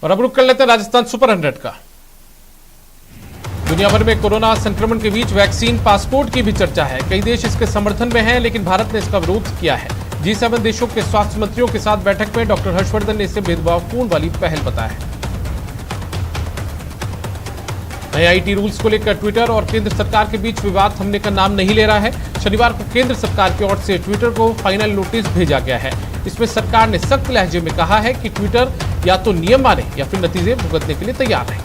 और अब रुक कर लेते हैं राजस्थान सुपर 100 का। दुनिया भर में कोरोना संक्रमण के बीच वैक्सीन पासपोर्ट की भी चर्चा है। कई देश इसके समर्थन में हैं, लेकिन भारत ने इसका विरोध किया है। G7 देशों के स्वास्थ्य मंत्रियों के साथ बैठक में डॉक्टर हर्षवर्धन ने इसे भेदभावपूर्ण वाली पहल बताया। नए आईटी रूल्स को लेकर ट्विटर और केंद्र सरकार के बीच विवाद थमने का नाम नहीं ले रहा है। शनिवार को केंद्र सरकार की ओर से ट्विटर को फाइनल नोटिस भेजा गया है। इसमें सरकार ने सख्त लहजे में कहा है कि ट्विटर या तो नियम माने या फिर नतीजे भुगतने के लिए तैयार है।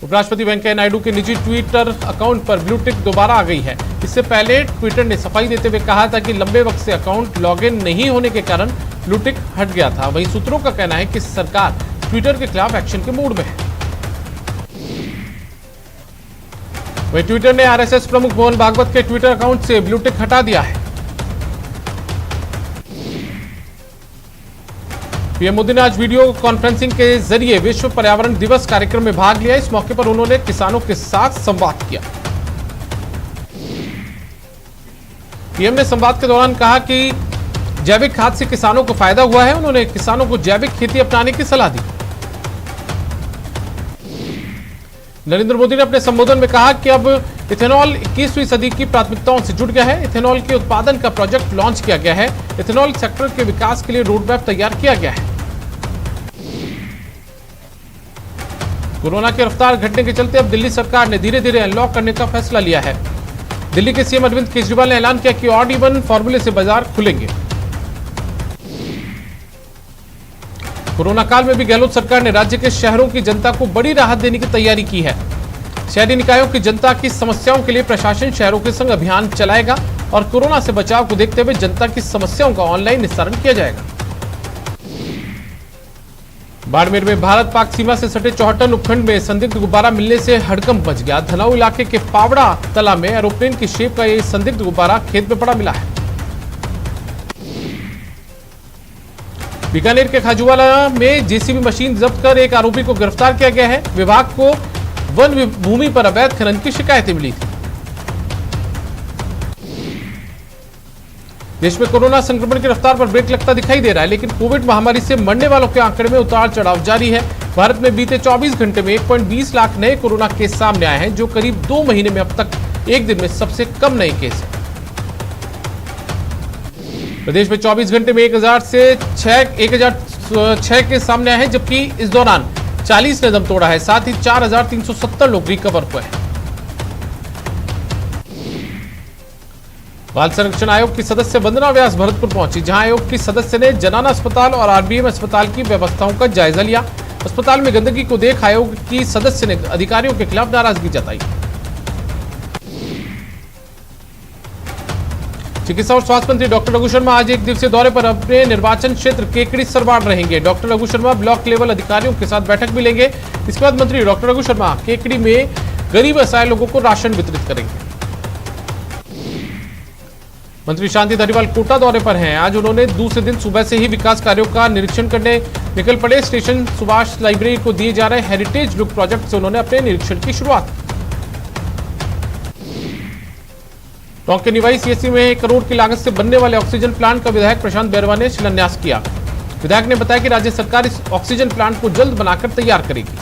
उपराष्ट्रपति वेंकैया नायडू के निजी ट्विटर अकाउंट पर ब्लू टिक दोबारा आ गई है। इससे पहले ट्विटर ने सफाई देते हुए कहा था कि लंबे वक्त से अकाउंट लॉगिन नहीं होने के कारण ब्लू टिक हट गया था। वहीं सूत्रों का कहना है कि सरकार ट्विटर के खिलाफ एक्शन के मूड में है। वहीं ट्विटर ने आरएसएस प्रमुख मोहन भागवत के ट्विटर अकाउंट से ब्लू टिक हटा दिया है। पीएम मोदी ने आज वीडियो कॉन्फ्रेंसिंग के जरिए विश्व पर्यावरण दिवस कार्यक्रम में भाग लिया। इस मौके पर उन्होंने किसानों के साथ संवाद किया। पीएम ने संवाद के दौरान कहा कि जैविक खाद से किसानों को फायदा हुआ है। उन्होंने किसानों को जैविक खेती अपनाने की सलाह दी। नरेंद्र मोदी ने अपने संबोधन में कहा कि अब इथेनॉल 21वीं सदी की प्राथमिकताओं से जुड़ गया है। इथेनॉल के उत्पादन का प्रोजेक्ट लॉन्च किया गया है। इथेनॉल सेक्टर के विकास के लिए रोड मैप तैयार किया गया है। कोरोना की रफ्तार घटने के चलते अब दिल्ली सरकार ने धीरे धीरे अनलॉक करने का फैसला लिया है। दिल्ली के सीएम अरविंद केजरीवाल ने ऐलान किया कि ऑड इवन फॉर्मूले से बाजार खुलेंगे। कोरोना काल में भी गहलोत सरकार ने राज्य के शहरों की जनता को बड़ी राहत देने की तैयारी की है। शहरी निकायों की जनता की समस्याओं के लिए प्रशासन शहरों के संग अभियान चलाएगा और कोरोना से बचाव को देखते हुए जनता की समस्याओं का ऑनलाइन निस्तारण किया जाएगा। बाड़मेर में भारत पाक सीमा से सटे चौहटन उपखंड में संदिग्ध गुब्बारा मिलने से हड़कंप मच गया। धनाऊ इलाके के पावड़ा तला में एरोप्लेन की शेप का यह संदिग्ध गुब्बारा खेत में पड़ा मिला है। बीकानेर के खाजूवाला में जेसीबी मशीन जब्त कर एक आरोपी को गिरफ्तार किया गया है। विभाग को वन भूमि पर अवैध खनन की शिकायतें मिली थी। देश में कोरोना संक्रमण की रफ्तार पर ब्रेक लगता दिखाई दे रहा है, लेकिन कोविड महामारी से मरने वालों के आंकड़े में उतार चढ़ाव जारी है। भारत में बीते 24 घंटे में 1.20 लाख नए कोरोना केस सामने आए हैं, जो करीब 2 महीने में अब तक एक दिन में सबसे कम नए केस है। प्रदेश में 24 घंटे में 1006 केस सामने आए हैं, जबकि इस दौरान 40 ने दम तोड़ा है। साथ ही 4370 लोग रिकवर हुए हैं। बाल संरक्षण आयोग की सदस्य वंदना व्यास भरतपुर पहुंची, जहां आयोग की सदस्य ने जनाना अस्पताल और आरबीएम अस्पताल की व्यवस्थाओं का जायजा लिया। अस्पताल में गंदगी को देख आयोग की सदस्य ने अधिकारियों के खिलाफ नाराजगी जताई। चिकित्सा और स्वास्थ्य मंत्री डॉक्टर रघु शर्मा आज एक दिवसीय दौरे पर अपने निर्वाचन क्षेत्र केकड़ी सरवाड़ रहेंगे। Doctor Raghu Sharma block level अधिकारियों के साथ बैठक भी लेंगे। इसके बाद मंत्री डॉक्टर रघु शर्मा केकड़ी में गरीब असहाय लोगों को राशन वितरित करेंगे। मंत्री शांति धारीवाल कोटा दौरे पर हैं। आज उन्होंने दूसरे दिन सुबह से ही विकास कार्यों का निरीक्षण करने निकल पड़े। स्टेशन सुभाष लाइब्रेरी को दिए जा रहे हेरिटेज लुक प्रोजेक्ट से उन्होंने अपने निरीक्षण की शुरुआत की। टोंक के निवाई सीएससी में 1 करोड़ की लागत से बनने वाले ऑक्सीजन प्लांट का विधायक प्रशांत बैरवा ने शिलान्यास किया। विधायक ने बताया कि राज्य सरकार इस ऑक्सीजन प्लांट को जल्द बनाकर तैयार करेगी।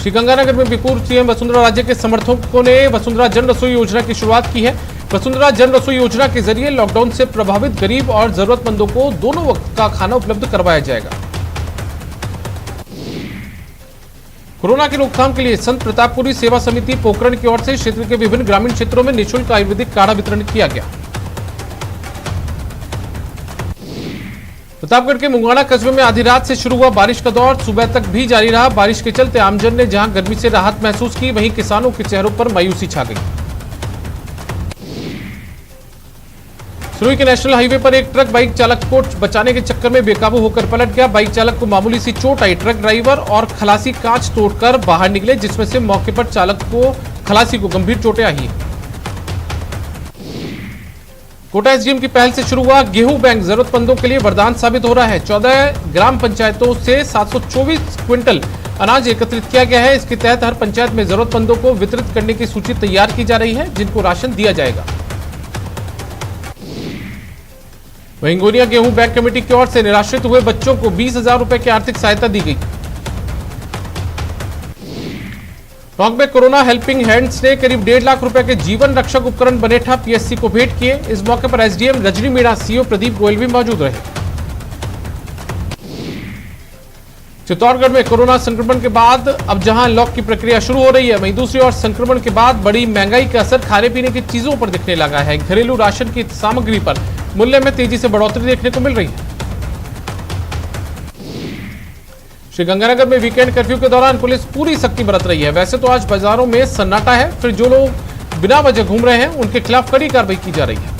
श्रीगंगानगर में भी पूर्व सीएम वसुंधरा राजे के समर्थकों ने वसुंधरा जन रसोई योजना की शुरुआत की है। वसुंधरा जन रसोई योजना के जरिए लॉकडाउन से प्रभावित गरीब और जरूरतमंदों को दोनों वक्त का खाना उपलब्ध करवाया जाएगा। कोरोना की रोकथाम के लिए संत प्रतापपुरी सेवा समिति पोखरण की ओर से क्षेत्र के विभिन्न ग्रामीण क्षेत्रों में निःशुल्क आयुर्वेदिक काढ़ा वितरण किया गया। प्रतापगढ़ के मुंगाना कस्बे में आधी रात से शुरू हुआ बारिश का दौर सुबह तक भी जारी रहा। बारिश के चलते आमजन ने जहां गर्मी से राहत महसूस की, वहीं किसानों के चेहरों पर मायूसी छा गई। सिरोही के नेशनल हाईवे पर एक ट्रक बाइक चालक को बचाने के चक्कर में बेकाबू होकर पलट गया। बाइक चालक को मामूली सी चोट आई। ट्रक ड्राइवर और खलासी कांच तोड़कर बाहर निकले, जिसमें से मौके पर चालक को खलासी को गंभीर चोटें आई। कोटा एसडीएम की पहल से शुरू हुआ गेहूं बैंक जरूरतमंदों के लिए वरदान साबित हो रहा है। 14 ग्राम पंचायतों से 724 क्विंटल अनाज एकत्रित किया गया है। इसके तहत हर पंचायत में जरूरतमंदों को वितरित करने की सूची तैयार की जा रही है, जिनको राशन दिया जाएगा। वहीं गोनिया गेहूं बैंक कमेटी की ओर से निराश्रित हुए बच्चों को 20,000 रुपए की आर्थिक सहायता दी गई। टोंक में कोरोना हेल्पिंग हैंड्स ने करीब 1.5 लाख रुपए के जीवन रक्षक उपकरण बनेठा पीएससी को भेंट किए। इस मौके पर एसडीएम रजनी मीणा, सीओ प्रदीप गोयल भी मौजूद रहे। चित्तौड़गढ़ में कोरोना संक्रमण के बाद अब जहां अनलॉक की प्रक्रिया शुरू हो रही है, वहीं दूसरी ओर संक्रमण के बाद बड़ी महंगाई का असर खाने पीने की चीजों पर दिखने लगा है। घरेलू राशन की सामग्री पर मूल्य में तेजी से बढ़ोतरी देखने को मिल रही है। श्रीगंगानगर में वीकेंड कर्फ्यू के दौरान पुलिस पूरी सख्ती बरत रही है। वैसे तो आज बाजारों में सन्नाटा है, फिर जो लोग बिना वजह घूम रहे हैं उनके खिलाफ कड़ी कार्रवाई की जा रही है।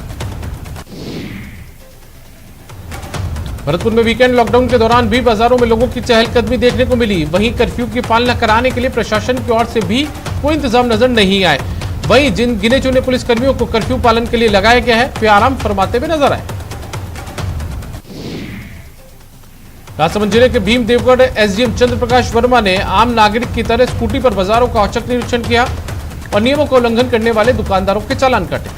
भरतपुर में वीकेंड लॉकडाउन के दौरान भी बाजारों में लोगों की चहलकदमी देखने को मिली। वहीं कर्फ्यू की पालना कराने के लिए प्रशासन की ओर से भी कोई इंतजाम नजर नहीं आए। वहीं जिन गिने चुने पुलिस कर्मियों को कर्फ्यू पालन के लिए लगाया गया है, वे आराम फरमाते हुए नजर आए। राजसमंद जिले के भीम देवगढ़ एसडीएम चंद्र प्रकाश वर्मा ने आम नागरिक की तरह स्कूटी पर बाजारों का औचक निरीक्षण किया और नियमों का उल्लंघन करने वाले दुकानदारों के चालान काटे।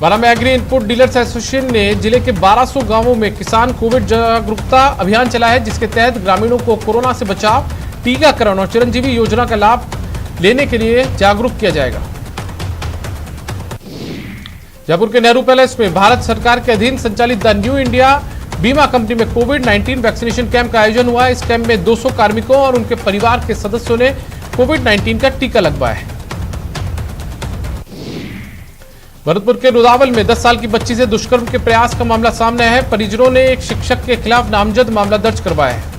बारा में एग्री इनपुट डीलर्स एसोसिएशन ने जिले के 1200 गांवों में किसान कोविड जागरूकता अभियान चलाया है, जिसके तहत ग्रामीणों को कोरोना से बचाव, टीकाकरण और चिरंजीवी योजना का लाभ लेने के लिए जागरूक किया जाएगा। जयपुर के नेहरू पैलेस में भारत सरकार के अधीन संचालित द न्यू इंडिया बीमा कंपनी में कोविड-19 वैक्सीनेशन कैंप का आयोजन हुआ। इस कैंप में 200 कार्मिकों और उनके परिवार के सदस्यों ने कोविड-19 का टीका लगवाया है। भरतपुर के रुदावल में 10 साल की बच्ची से दुष्कर्म के प्रयास का मामला सामने आया है। परिजनों ने एक शिक्षक के खिलाफ नामजद मामला दर्ज करवाया है।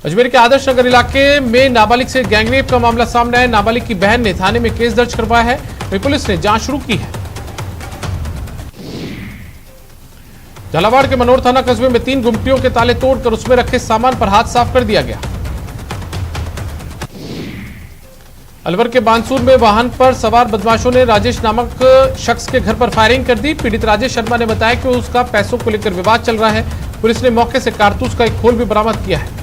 अजमेर के आदर्श नगर इलाके में नाबालिग से गैंगरेप का मामला सामने आया। नाबालिग की बहन ने थाने में केस दर्ज करवाया है, वहीं पुलिस ने जांच शुरू की है। झालावाड़ के मनोर थाना कस्बे में 3 गुमटियों के ताले तोड़कर उसमें रखे सामान पर हाथ साफ कर दिया गया। अलवर के बानसूर में वाहन पर सवार बदमाशों ने राजेश नामक शख्स के घर पर फायरिंग कर दी। पीड़ित राजेश शर्मा ने बताया कि उसका पैसों को लेकर विवाद चल रहा है। पुलिस ने मौके से कारतूस का एक खोल भी बरामद किया है।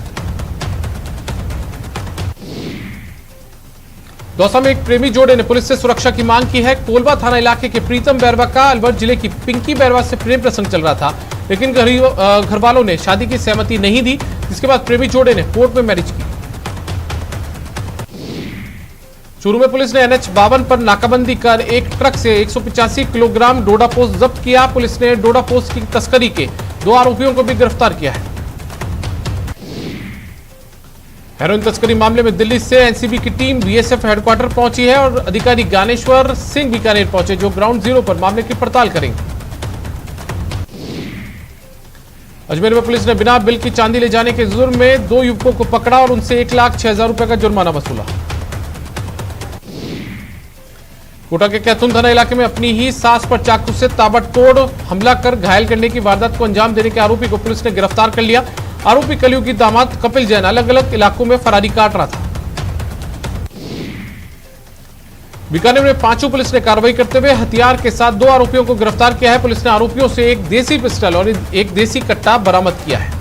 दौसा में एक प्रेमी जोड़े ने पुलिस से सुरक्षा की मांग की है। कोलवा थाना इलाके के प्रीतम बैरवा का अलवर जिले की पिंकी बैरवा से प्रेम प्रसंग चल रहा था, लेकिन घर वालों ने शादी की सहमति नहीं दी, जिसके बाद प्रेमी जोड़े ने कोर्ट में मैरिज की। चूरू में पुलिस ने NH 52 पर नाकाबंदी कर एक ट्रक से 185 किलोग्राम डोडा पोस्ट जब्त किया। पुलिस ने डोडा पोस्ट की तस्करी के 2 आरोपियों को भी गिरफ्तार किया है। हेरोइन तस्करी मामले में दिल्ली से एनसीबी की टीम बीएसएफ हेडक्वार्टर पहुंची है और अधिकारी ज्ञानेश्वर सिंह बीकानेर पहुंचे, जो ग्राउंड जीरो पर मामले की पड़ताल करेंगे। अजमेर में पुलिस ने बिना बिल की चांदी ले जाने के जुर्म में 2 युवकों को पकड़ा और उनसे 1,06,000 रुपए का जुर्माना वसूला। कोटा के कैथून थाना इलाके में अपनी ही सास पर चाकू से ताबड़तोड़ हमला कर घायल करने की वारदात को अंजाम देने के आरोपी को पुलिस ने गिरफ्तार कर लिया। आरोपी कलयुगी दामाद कपिल जैन अलग अलग इलाकों में फरारी काट रहा था। बीकानेर में पांचों पुलिस ने कार्रवाई करते हुए हथियार के साथ 2 आरोपियों को गिरफ्तार किया है। पुलिस ने आरोपियों से एक देसी पिस्टल और एक देसी कट्टा बरामद किया है।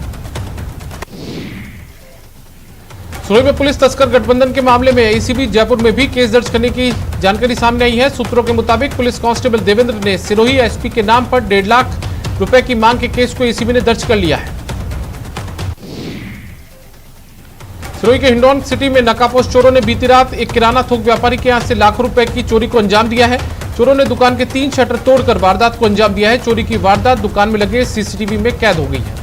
सुरई में पुलिस तस्कर गठबंधन के मामले में एसीबी जयपुर में भी केस दर्ज करने की जानकारी सामने आई है। सूत्रों के मुताबिक पुलिस कांस्टेबल देवेंद्र ने सिरोही एसपी के नाम पर 1.5 लाख रुपए की मांग के केस को एसीबी ने दर्ज कर लिया है। सिरोही के हिंडौन सिटी में नकापोश चोरों ने बीती रात एक किराना थोक व्यापारी के यहां से लाखों रुपए की चोरी को अंजाम दिया है। चोरों ने दुकान के 3 शटर तोड़कर वारदात को अंजाम दिया है। चोरी की वारदात दुकान में लगे सीसीटीवी में कैद हो गई है।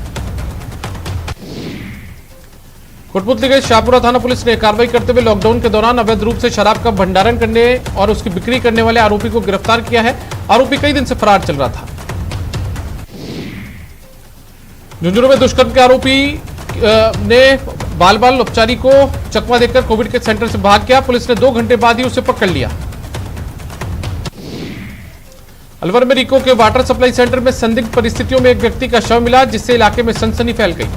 कोटपुतली के शाहपुरा थाना पुलिस ने कार्रवाई करते हुए लॉकडाउन के दौरान अवैध रूप से शराब का भंडारण करने और उसकी बिक्री करने वाले आरोपी को गिरफ्तार किया है। आरोपी कई दिन से फरार चल रहा था। झुंझुनू में दुष्कर्म के आरोपी ने बाल उपचारी को चकमा देकर कोविड के सेंटर से भाग गया। पुलिस ने 2 घंटे बाद ही उसे पकड़ लिया। अलवर में रिको के वाटर सप्लाई सेंटर में संदिग्ध परिस्थितियों में एक व्यक्ति का शव मिला, जिससे इलाके में सनसनी फैल गई।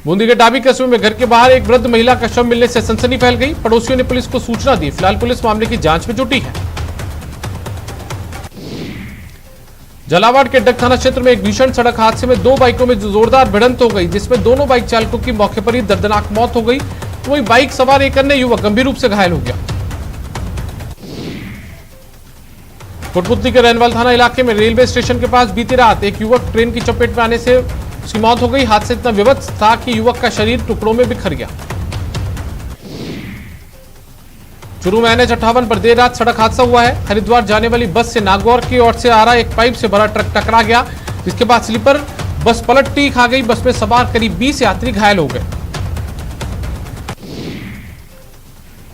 बूंदी के डाबी कस्बे में घर के बाहर एक वृद्ध महिला का शव मिलने से सनसनी फैल गई। पड़ोसियों ने पुलिस को सूचना दी। फिलहाल पुलिस मामले की जांच में जुटी है। झालावाड़ के डग थाना क्षेत्र में एक भीषण सड़क हादसे में 2 बाइकों में जोरदार भिड़ंत हो गई, जिसमें दोनों बाइक चालकों की मौके पर ही दर्दनाक मौत हो गई। तो वही बाइक सवार एक अन्य युवक गंभीर रूप से घायल हो गया। कोटपुतली के रैनवाल थाना इलाके में रेलवे स्टेशन के पास बीती रात एक युवक ट्रेन की चपेट में आने से उसकी मौत हो गई। हादसा इतना विभत्स था कि युवक का शरीर टुकड़ों में बिखर गया। चूरू में NH-58 पर देर रात सड़क हादसा हुआ है। हरिद्वार जाने वाली बस से नागौर की ओर से आ रहा एक पाइप से भरा ट्रक टकरा गया, जिसके बाद स्लीपर बस पलटी खा गई। बस में सवार करीब 20 यात्री घायल हो गए।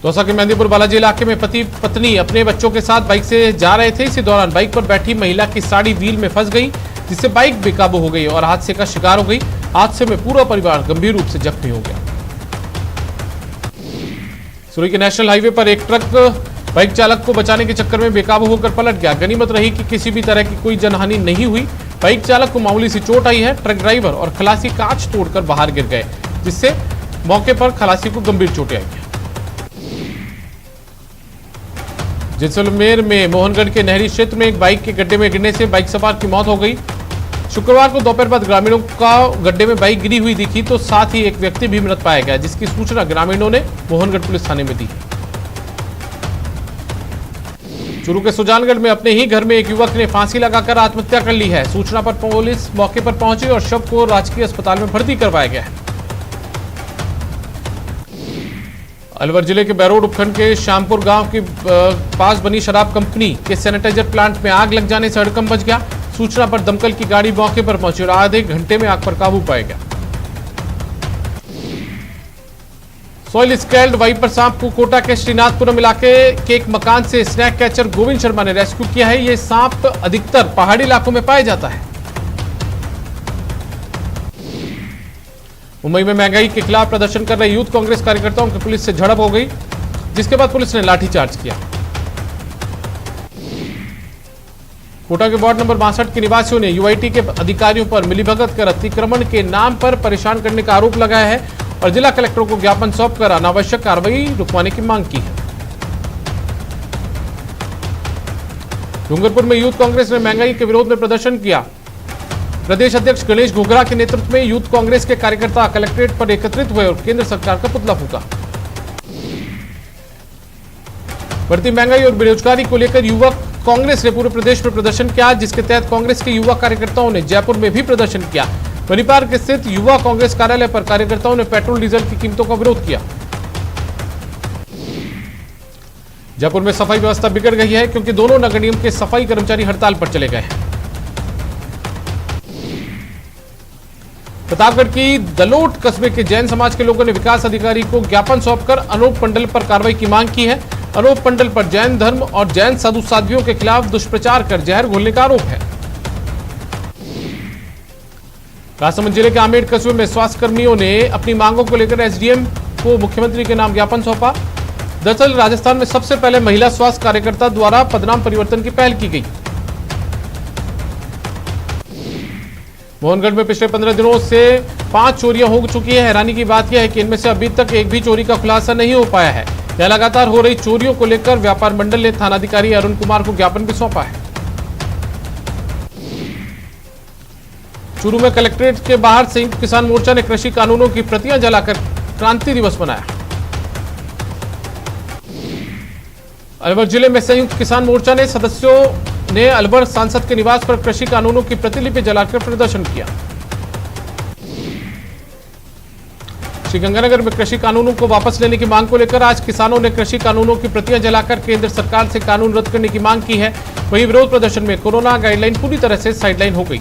दौसा के मेहंदीपुर बालाजी इलाके में पति पत्नी अपने बच्चों के साथ बाइक से जा रहे थे। इसी दौरान बाइक पर बैठी महिला की साड़ी व्हील में फंस गई, जिससे बाइक बेकाबू हो गई और हादसे का शिकार हो गई। हादसे में पूरा परिवार गंभीर रूप से जख्मी हो गया। सुरई के नेशनल हाईवे पर एक ट्रक बाइक चालक को बचाने के चक्कर में बेकाबू होकर पलट गया। गनीमत रही कि किसी भी तरह की कोई जनहानि नहीं हुई। बाइक चालक को मामूली सी चोट आई है। ट्रक ड्राइवर और खलासी कांच तोड़कर बाहर गिर गए, जिससे मौके पर खलासी को गंभीर चोटें आई हैं। जैसलमेर में मोहनगढ़ के नहरी क्षेत्र में एक बाइक के गड्ढे में गिरने से बाइक सवार की मौत हो गई। शुक्रवार को दोपहर बाद ग्रामीणों का गड्ढे में बाइक गिरी हुई दिखी तो साथ ही एक व्यक्ति भी मृत पाया गया, जिसकी सूचना ग्रामीणों ने मोहनगढ़ पुलिस थाने में दी। चूरू के सुजानगढ़ में अपने ही घर में एक युवक ने फांसी लगाकर आत्महत्या कर ली है। सूचना पर पुलिस मौके पर पहुंची और शव को राजकीय अस्पताल में भर्ती करवाया गया है। अलवर जिले के बैरोड उपखंड के श्यामपुर गांव के पास बनी शराब कंपनी के सैनिटाइजर प्लांट में आग लग जाने से हड़कंप मच गया। सूचना पर दमकल की गाड़ी मौके पर पहुंची और आधे घंटे में आग पर काबू पाया गया। सॉइल स्केल्ड वाइपर सांप को कोटा के श्रीनाथपुरम इलाके के एक मकान से स्नैक कैचर गोविंद शर्मा ने रेस्क्यू किया है। यह सांप अधिकतर पहाड़ी इलाकों में पाया जाता है। मुंबई में महंगाई के खिलाफ प्रदर्शन कर रहे यूथ कांग्रेस कार्यकर्ताओं की पुलिस से झड़प हो गई, जिसके बाद पुलिस ने लाठीचार्ज किया। कोटा के वार्ड नंबर 62 के निवासियों ने यूआईटी के अधिकारियों पर मिलीभगत कर अतिक्रमण के नाम पर परेशान करने का आरोप लगाया है और जिला कलेक्टर को ज्ञापन सौंपकर अनावश्यक कार्रवाई रुकवाने की मांग की है। डूंगरपुर में यूथ कांग्रेस ने महंगाई के विरोध में प्रदर्शन किया। प्रदेश अध्यक्ष गणेश घोगरा के नेतृत्व में यूथ कांग्रेस के कार्यकर्ता कलेक्ट्रेट पर एकत्रित हुए और केंद्र सरकार का पुतला फूंका। बढ़ती महंगाई और बेरोजगारी को लेकर युवक कांग्रेस ने पूरे प्रदेश में प्रदर्शन किया, जिसके तहत कांग्रेस के युवा कार्यकर्ताओं ने जयपुर में भी प्रदर्शन किया। बनी पार्क स्थित युवा कांग्रेस कार्यालय पर कार्यकर्ताओं ने पेट्रोल डीजल की कीमतों का विरोध किया। जयपुर में सफाई व्यवस्था बिगड़ गई है क्योंकि दोनों नगर निगम के सफाई कर्मचारी हड़ताल पर चले गए हैं। प्रतापगढ़ की दलोट कस्बे के जैन समाज के लोगों ने विकास अधिकारी को ज्ञापन सौंपकर अनूप मंडल पर कार्रवाई की मांग की है। अनूप मंडल पर जैन धर्म और जैन साधु साध्वियों के खिलाफ दुष्प्रचार कर जहर घोलने का आरोप है। राजसमंद जिले के आमेर कस्बे में स्वास्थ्य कर्मियों ने अपनी मांगों को लेकर एसडीएम को मुख्यमंत्री के नाम ज्ञापन सौंपा। दरअसल राजस्थान में सबसे पहले महिला स्वास्थ्य कार्यकर्ता द्वारा पदनाम परिवर्तन की पहल की गई। मोहनगढ़ में पिछले 15 दिनों से 5 चोरियां हो चुकी है। हैरानी की बात यह है कि इनमें से अभी तक एक भी चोरी का खुलासा नहीं हो पाया है। यह लगातार हो रही चोरियों को लेकर व्यापार मंडल ने थानाधिकारी अरुण कुमार को ज्ञापन भी सौंपा है। चूरू में कलेक्ट्रेट के बाहर संयुक्त किसान मोर्चा ने कृषि कानूनों की प्रतियां जलाकर क्रांति दिवस मनाया। अलवर जिले में संयुक्त किसान मोर्चा ने सदस्यों ने अलवर सांसद के निवास पर कृषि कानूनों की प्रतिलिपि जलाकर प्रदर्शन किया। श्रीगंगानगर में कृषि कानूनों को वापस लेने की मांग को लेकर आज किसानों ने कृषि कानूनों की प्रतियां जलाकर केंद्र सरकार से कानून रद्द करने की मांग की है। वहीं विरोध प्रदर्शन में कोरोना गाइडलाइन पूरी तरह से साइडलाइन हो गई।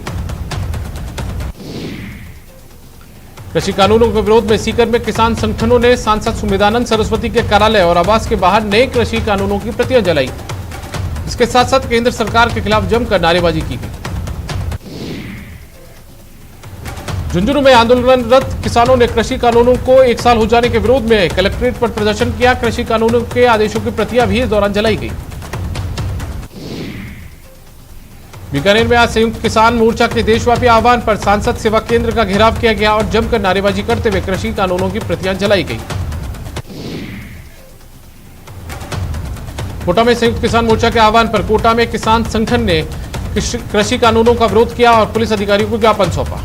कृषि कानूनों के विरोध में सीकर में किसान संगठनों ने सांसद सुमेधानंद सरस्वती के कार्यालय और आवास के बाहर नए कृषि कानूनों की प्रतियां जलाई। इसके साथ साथ केंद्र सरकार के खिलाफ जमकर नारेबाजी की गई। झुंझुनू में आंदोलनरत किसानों ने कृषि कानूनों को 1 साल हो जाने के विरोध में कलेक्ट्रेट पर प्रदर्शन किया। कृषि कानूनों के आदेशों की प्रतियां भी इस दौरान जलाई गई। बीकानेर में आज संयुक्त किसान मोर्चा के देशव्यापी आह्वान पर सांसद सेवा केंद्र का घेराव किया गया और जमकर नारेबाजी करते हुए कृषि कानूनों की प्रतियां जलाई गई। कोटा में संयुक्त किसान मोर्चा के आह्वान पर कोटा में किसान संगठन ने कृषि कानूनों का विरोध किया और पुलिस अधिकारियों को ज्ञापन सौंपा।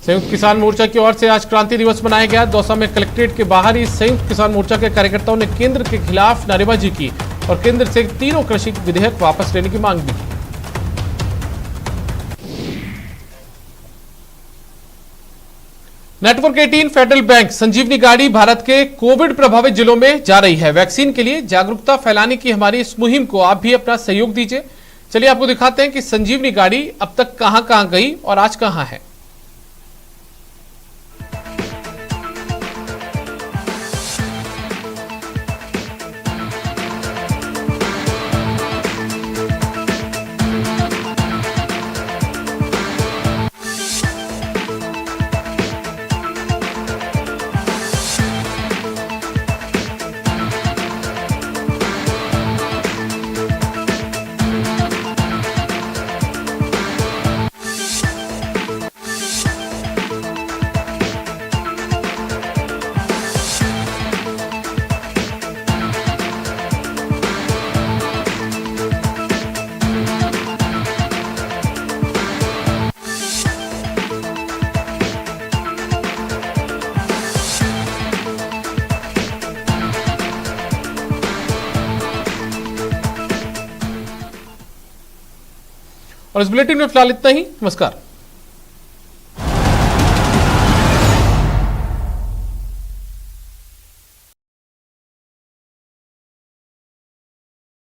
संयुक्त किसान मोर्चा की ओर से आज क्रांति दिवस मनाया गया। दौसा में कलेक्ट्रेट के बाहर ही संयुक्त किसान मोर्चा के कार्यकर्ताओं ने केंद्र के खिलाफ नारेबाजी की और केंद्र से तीनों कृषि विधेयक वापस लेने की मांग भी की। नेटवर्क 18 फेडरल बैंक संजीवनी गाड़ी भारत के कोविड प्रभावित जिलों में जा रही है। वैक्सीन के लिए जागरूकता फैलाने की हमारी इस मुहिम को आप भी अपना सहयोग दीजिए। चलिए आपको दिखाते हैं कि संजीवनी गाड़ी अब तक कहां गई और आज कहां है। और इस बुलेटिन में फिलहाल इतना ही। नमस्कार।